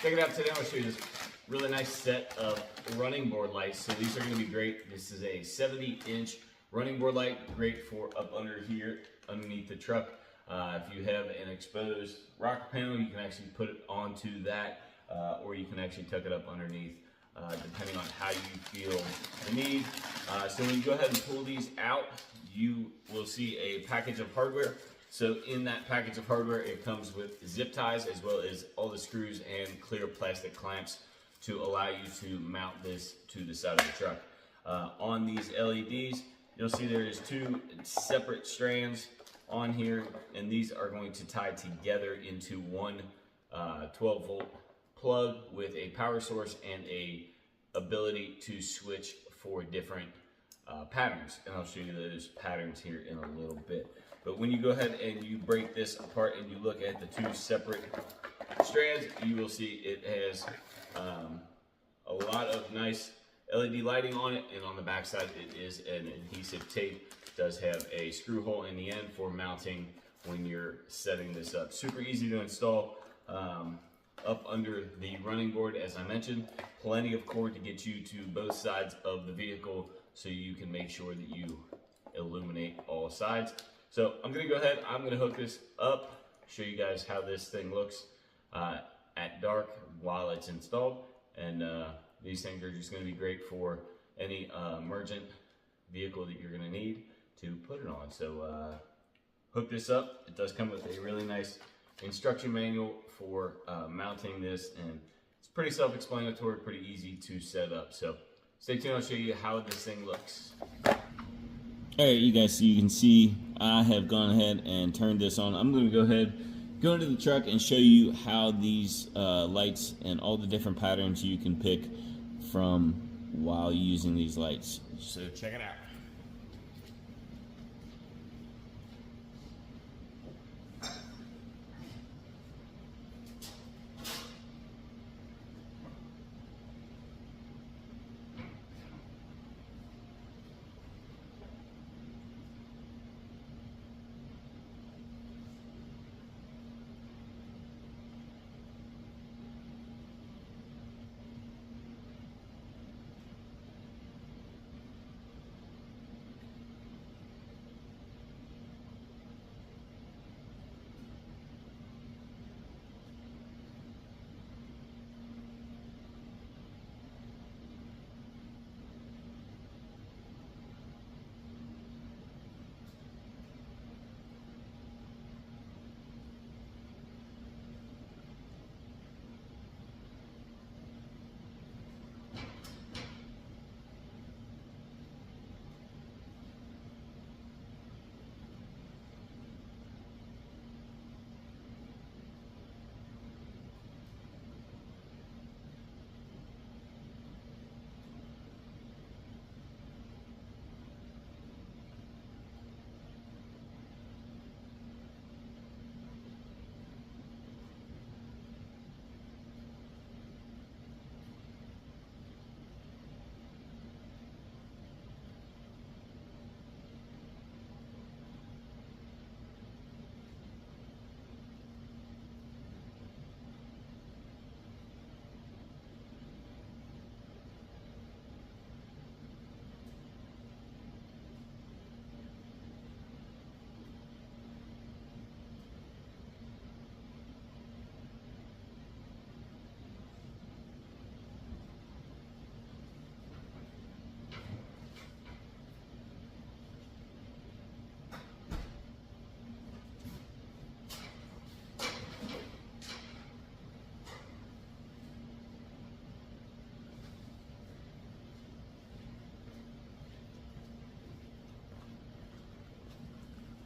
Check it out today. I'll show you this really nice set of running board lights. So these are going to be great. This is a 70-inch running board light, great for up under here, underneath the truck. If you have an exposed rocker panel, you can actually put it onto that, or you can actually tuck it up underneath, depending on how you feel the need. So when you go ahead and pull these out, you will see a package of hardware. So in that package of hardware, it comes with zip ties as well as all the screws and clear plastic clamps to allow you to mount this to the side of the truck. On these LEDs, you'll see there is two separate strands on here, and these are going to tie together into one 12-volt plug with a power source and a ability to switch for different patterns, and I'll show you those patterns here in a little bit. But when you go ahead and you break this apart and you look at the two separate strands, you will see it has a lot of nice LED lighting on it, and on the back side it is an adhesive tape. It does have a screw hole in the end for mounting when you're setting this up. Super easy to install. Up under the running board, as I mentioned, plenty of cord to get you to both sides of the vehicle so you can make sure that you illuminate all sides. So I'm gonna go ahead, I'm gonna hook this up, show you guys how this thing looks at dark while it's installed. And these things are just gonna be great for any emergent vehicle that you're gonna need to put it on. So hook this up. It does come with a really nice instruction manual for mounting this, and it's pretty self-explanatory, pretty easy to set up. So stay tuned, I'll show you how this thing looks. All right, you guys, so you can see I have gone ahead and turned this on. I'm gonna go ahead, go into the truck and show you how these lights and all the different patterns you can pick from while using these lights. So check it out.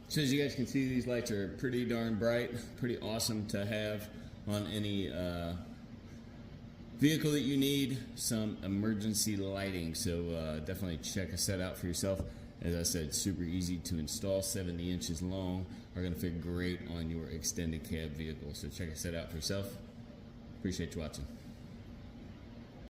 So as you guys can see, these lights are pretty darn bright, pretty awesome to have on any vehicle that you need some emergency lighting. So definitely check a set out for yourself. As I said, super easy to install, 70 inches long, are going to fit great on your extended cab vehicle. So check a set out for yourself. Appreciate you watching.